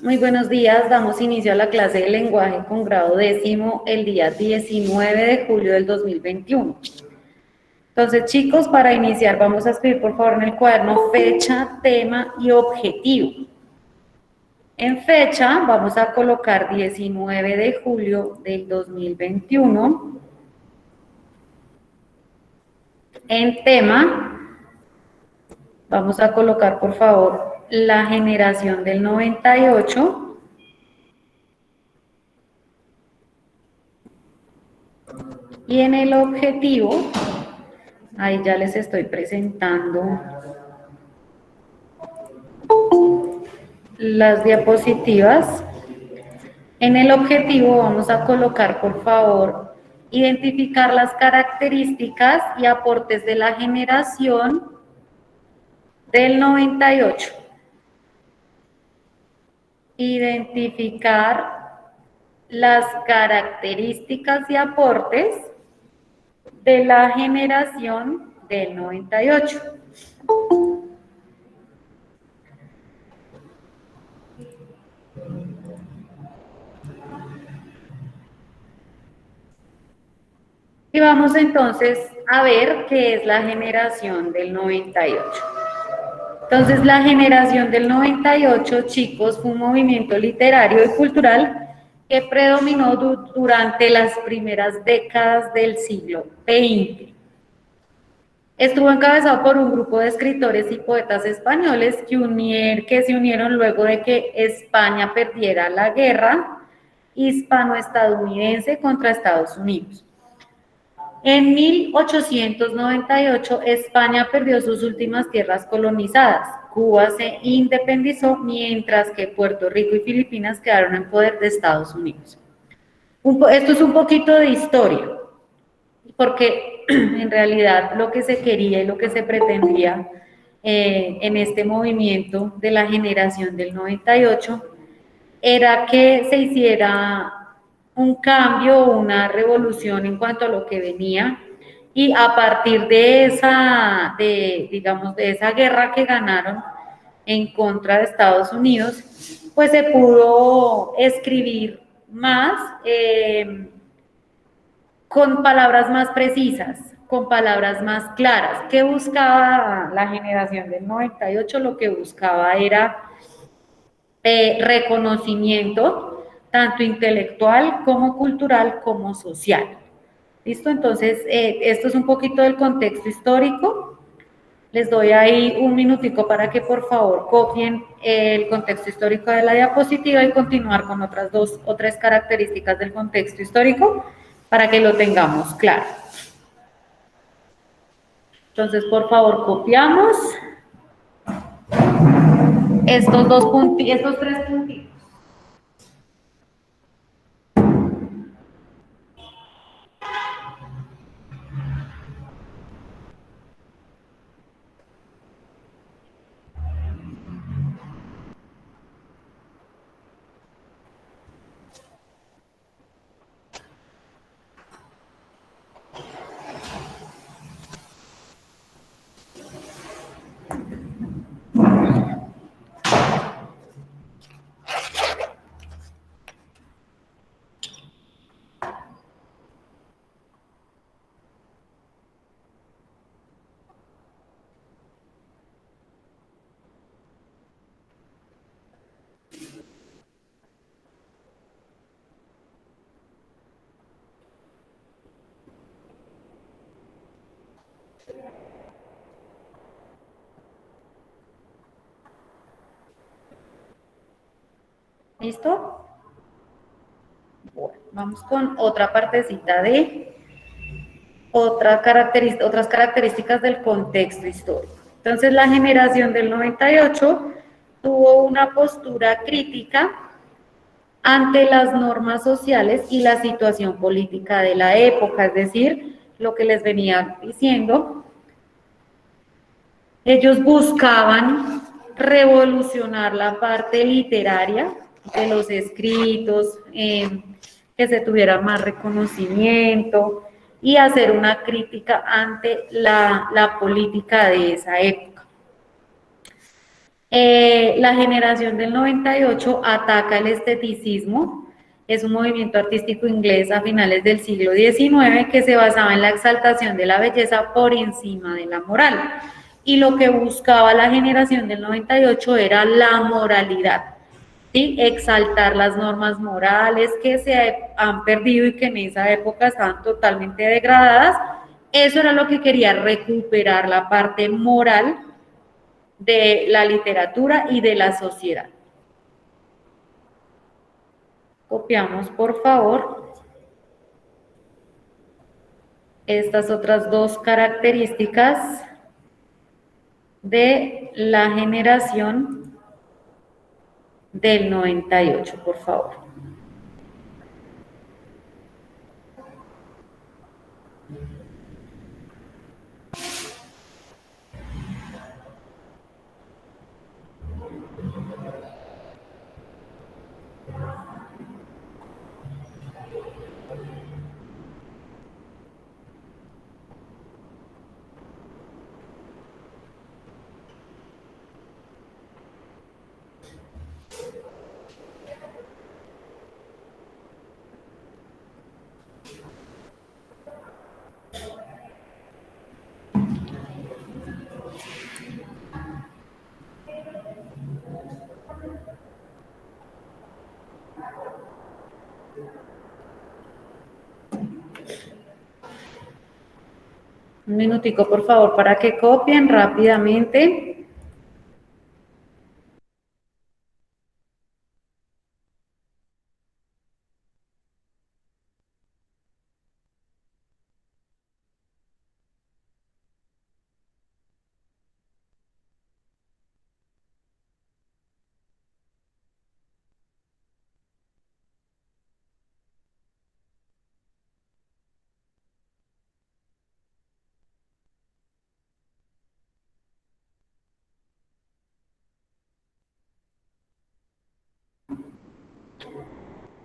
Muy buenos días, damos inicio a la clase de lenguaje con grado décimo el día 19 de julio del 2021. Entonces, chicos, para iniciar vamos a escribir por favor en el cuaderno fecha, tema y objetivo. En fecha vamos a colocar 19 de julio del 2021. En tema vamos a colocar por favor la generación del 98. Y en el objetivo, ahí ya les estoy presentando las diapositivas. En el objetivo vamos a colocar, por favor, identificar las características y aportes de la generación del 98. Identificar las características y aportes de la generación del 98. Y vamos entonces a ver qué es la generación del 98. Entonces, la generación del 98, chicos, fue un movimiento literario y cultural que predominó durante las primeras décadas del siglo XX. Estuvo encabezado por un grupo de escritores y poetas españoles que se unieron luego de que España perdiera la guerra hispano-estadounidense contra Estados Unidos. En 1898, España perdió sus últimas tierras colonizadas. Cuba se independizó, mientras que Puerto Rico y Filipinas quedaron en poder de Estados Unidos. Esto es un poquito de historia, porque en realidad lo que se quería y lo que se pretendía en este movimiento de la generación del 98 era que se hiciera un cambio, una revolución en cuanto a lo que venía, y a partir de esa guerra que ganaron en contra de Estados Unidos, pues se pudo escribir más con palabras más precisas, con palabras más claras. ¿Qué buscaba la generación del 98? Lo que buscaba era reconocimiento, tanto intelectual como cultural como social. ¿Listo? Entonces, esto es un poquito del contexto histórico. Les doy ahí un minutico para que por favor copien el contexto histórico de la diapositiva y continuar con otras 2 o 3 características del contexto histórico para que lo tengamos claro. Entonces, por favor, copiamos estos 3 puntitos. ¿Listo? Bueno, vamos con otra partecita de otras características del contexto histórico. Entonces, la generación del 98 tuvo una postura crítica ante las normas sociales y la situación política de la época, es decir, lo que les venía diciendo, ellos buscaban revolucionar la parte literaria de los escritos, que se tuviera más reconocimiento y hacer una crítica ante la política de esa época. La generación del 98 ataca el esteticismo. Es un movimiento artístico inglés a finales del siglo XIX que se basaba en la exaltación de la belleza por encima de la moral. Y lo que buscaba la generación del 98 era la moralidad, ¿sí? Exaltar las normas morales que se han perdido y que en esa época estaban totalmente degradadas. Eso era lo que quería recuperar, la parte moral de la literatura y de la sociedad. Copiamos, por favor, estas otras dos características de la generación del 98, por favor. Un minutico, por favor, para que copien rápidamente.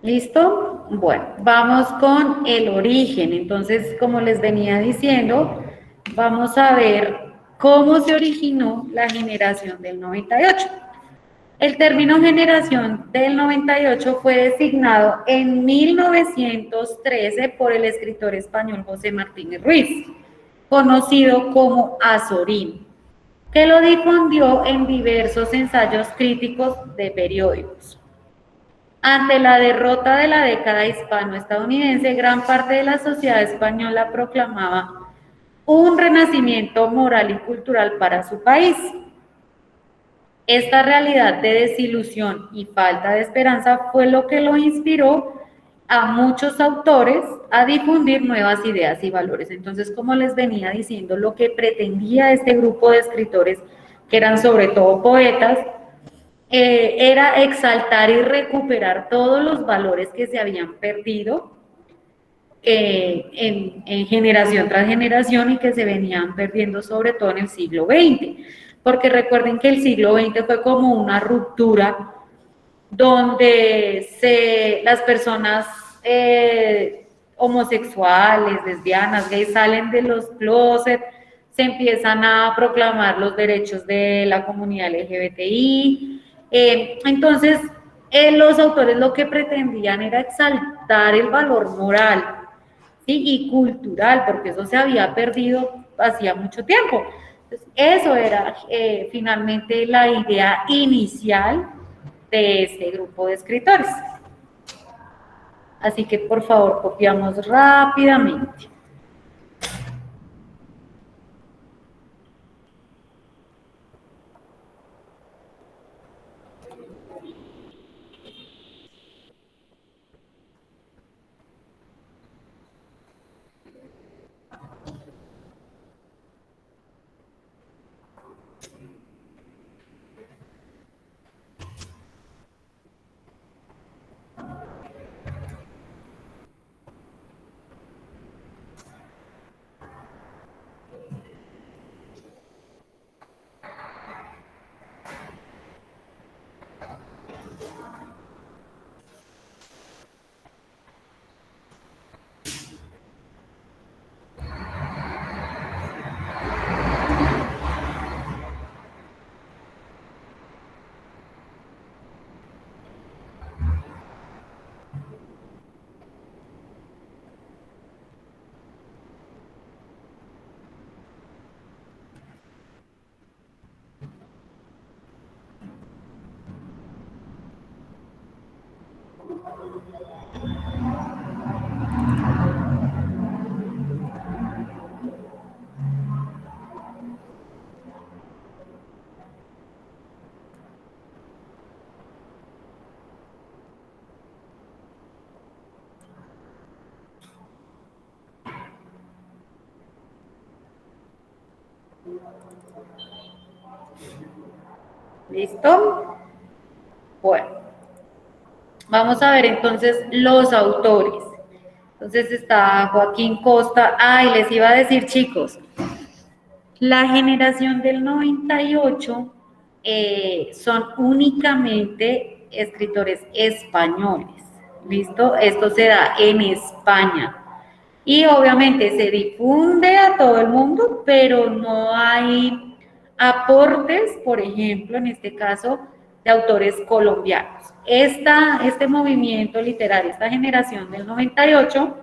¿Listo? Bueno, vamos con el origen. Entonces, como les venía diciendo, vamos a ver cómo se originó la generación del 98. El término generación del 98 fue designado en 1913 por el escritor español José Martínez Ruiz, conocido como Azorín, que lo difundió en diversos ensayos críticos de periódicos. Ante la derrota de la década hispano-estadounidense, gran parte de la sociedad española proclamaba un renacimiento moral y cultural para su país. Esta realidad de desilusión y falta de esperanza fue lo que lo inspiró a muchos autores a difundir nuevas ideas y valores. Entonces, como les venía diciendo, lo que pretendía este grupo de escritores, que eran sobre todo poetas, era exaltar y recuperar todos los valores que se habían perdido en generación tras generación y que se venían perdiendo sobre todo en el siglo XX, porque recuerden que el siglo XX fue como una ruptura donde las personas homosexuales, lesbianas, gays salen de los closets, se empiezan a proclamar los derechos de la comunidad LGBTI. Entonces, los autores lo que pretendían era exaltar el valor moral, ¿sí? Y cultural, porque eso se había perdido hacía mucho tiempo. Entonces, eso era finalmente la idea inicial de este grupo de escritores. Así que por favor copiamos rápidamente. ¿Listo? Bueno, vamos a ver entonces los autores. Entonces está Joaquín Costa. Ay, les iba a decir, chicos, la generación del 98 son únicamente escritores españoles. ¿Listo? Esto se da en España. Y obviamente se difunde a todo el mundo, pero no hay aportes, por ejemplo, en este caso, de autores colombianos. Este movimiento literario, esta generación del 98,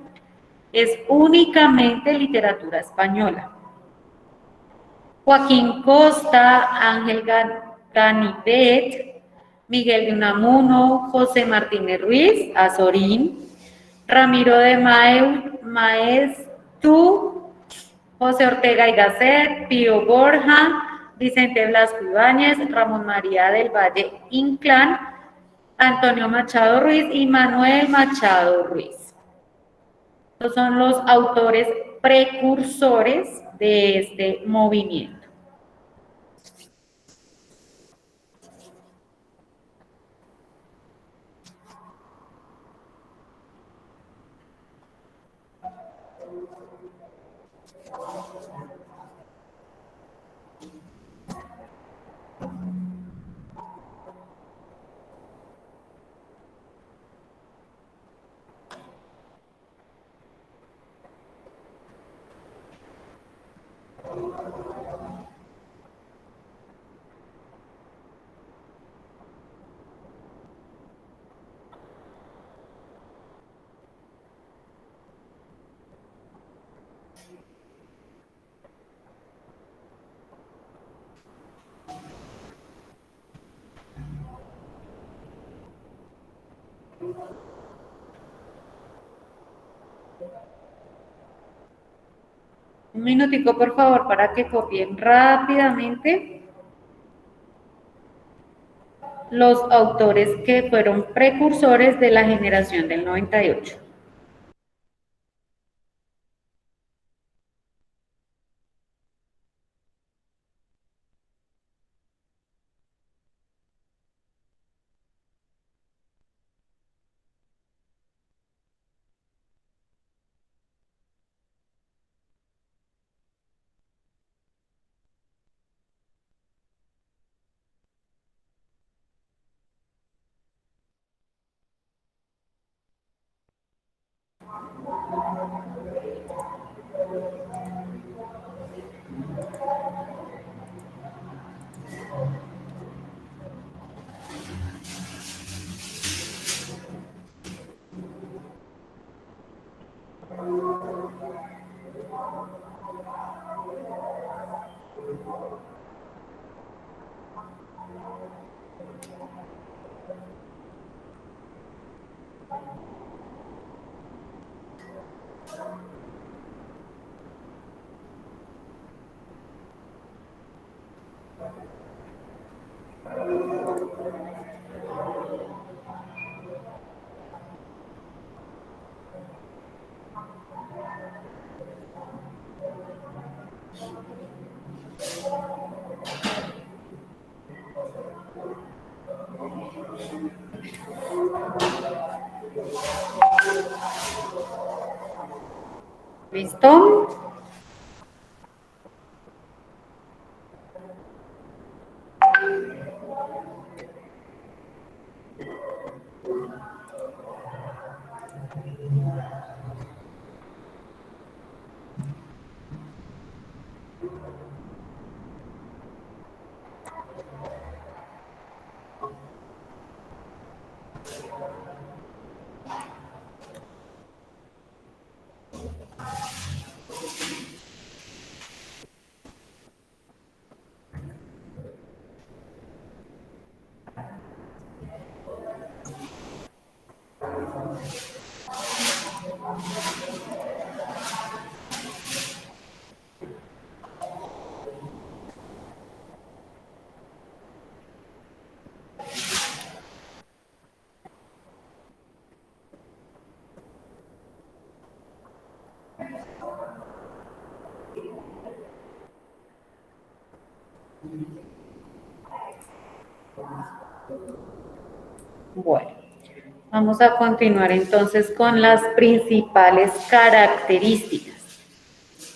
es únicamente literatura española. Joaquín Costa, Ángel Ganivet, Miguel de Unamuno, José Martínez Ruiz, Azorín, Ramiro de Maeztu, José Ortega y Gasset, Pío Borja, Vicente Blasco Ibáñez, Ramón María del Valle Inclán, Antonio Machado Ruiz y Manuel Machado Ruiz. Estos son los autores precursores de este movimiento. Un minutico, por favor, para que copien rápidamente los autores que fueron precursores de la generación del 98. ¿Listo? Bueno, vamos a continuar entonces con las principales características.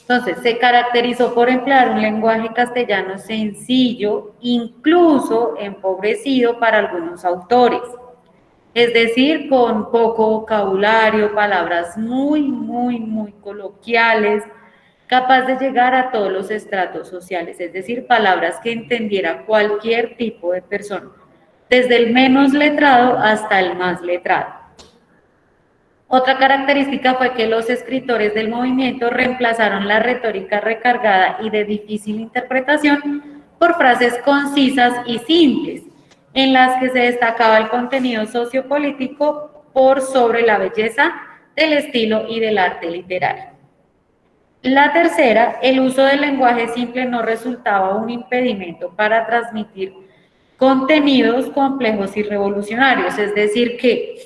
Entonces, se caracterizó por emplear un lenguaje castellano sencillo, incluso empobrecido para algunos autores. Es decir, con poco vocabulario, palabras muy coloquiales, capaz de llegar a todos los estratos sociales, es decir, palabras que entendiera cualquier tipo de persona, desde el menos letrado hasta el más letrado. Otra característica fue que los escritores del movimiento reemplazaron la retórica recargada y de difícil interpretación por frases concisas y simples, en las que se destacaba el contenido sociopolítico por sobre la belleza del estilo y del arte literario. La tercera, el uso del lenguaje simple no resultaba un impedimento para transmitir contenidos complejos y revolucionarios, es decir, que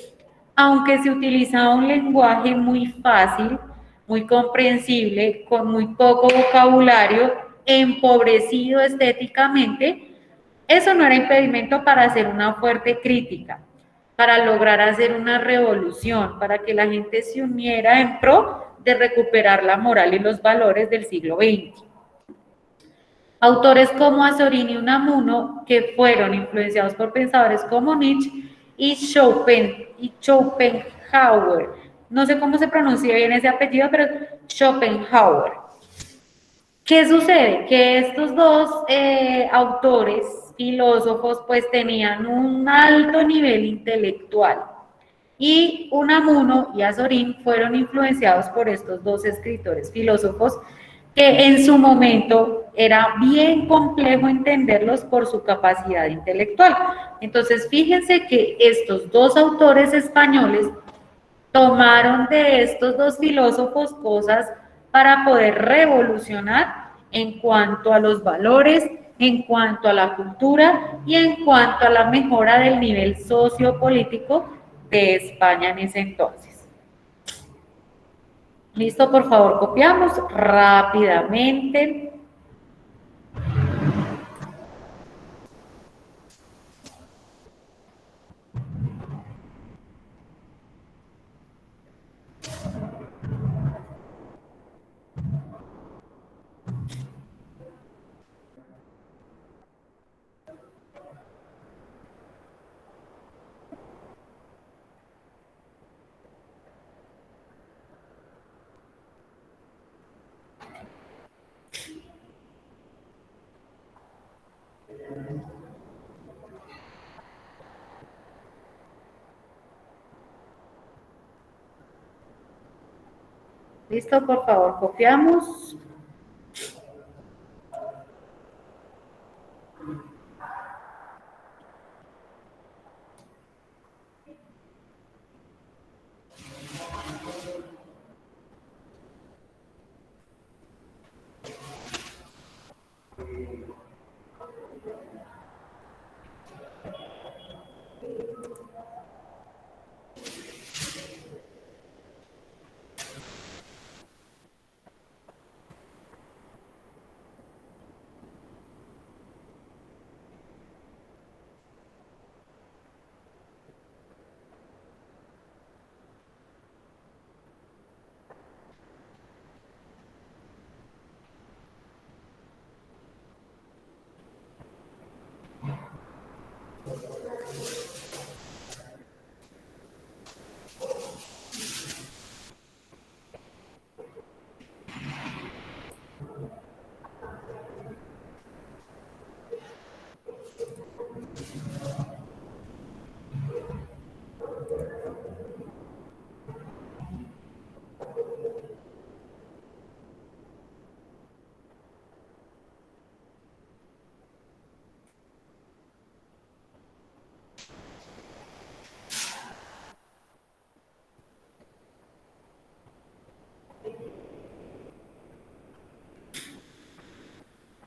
aunque se utilizaba un lenguaje muy fácil, muy comprensible, con muy poco vocabulario, empobrecido estéticamente, eso no era impedimento para hacer una fuerte crítica, para lograr hacer una revolución, para que la gente se uniera en pro de recuperar la moral y los valores del siglo XX. Autores como Azorín y Unamuno, que fueron influenciados por pensadores como Nietzsche y Schopenhauer. No sé cómo se pronuncia bien ese apellido, pero Schopenhauer. ¿Qué sucede? Que estos dos autores, filósofos, pues tenían un alto nivel intelectual. Y Unamuno y Azorín fueron influenciados por estos dos escritores filósofos que en su momento era bien complejo entenderlos por su capacidad intelectual. Entonces, fíjense que estos dos autores españoles tomaron de estos dos filósofos cosas para poder revolucionar en cuanto a los valores, en cuanto a la cultura y en cuanto a la mejora del nivel sociopolítico de España en ese entonces. Listo, por favor, copiamos rápidamente. Listo, por favor, copiamos.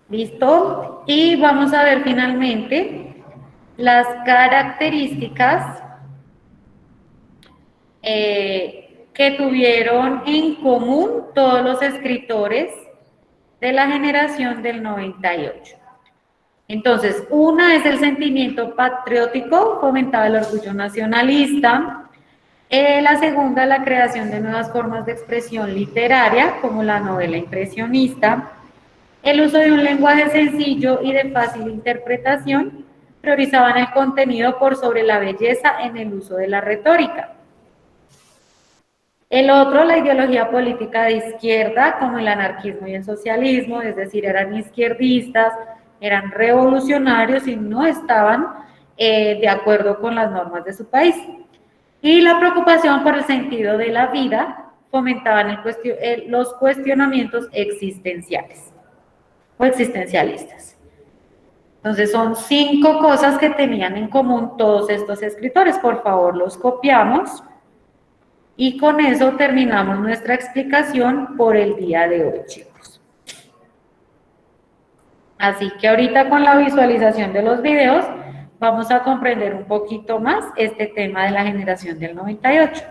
¿Listo? Y vamos a ver finalmente las características que tuvieron en común todos los escritores de la generación del 98. Entonces, una es el sentimiento patriótico, fomentaba el orgullo nacionalista. La segunda, la creación de nuevas formas de expresión literaria, como la novela impresionista. El uso de un lenguaje sencillo y de fácil interpretación, priorizaban el contenido por sobre la belleza en el uso de la retórica. El otro, la ideología política de izquierda, como el anarquismo y el socialismo, es decir, eran izquierdistas, eran revolucionarios y no estaban de acuerdo con las normas de su país. Y la preocupación por el sentido de la vida fomentaban los cuestionamientos existenciales o existencialistas. Entonces son 5 cosas que tenían en común todos estos escritores. Por favor, los copiamos. Y con eso terminamos nuestra explicación por el día de hoy, chicos. Así que ahorita con la visualización de los videos vamos a comprender un poquito más este tema de la generación del 98.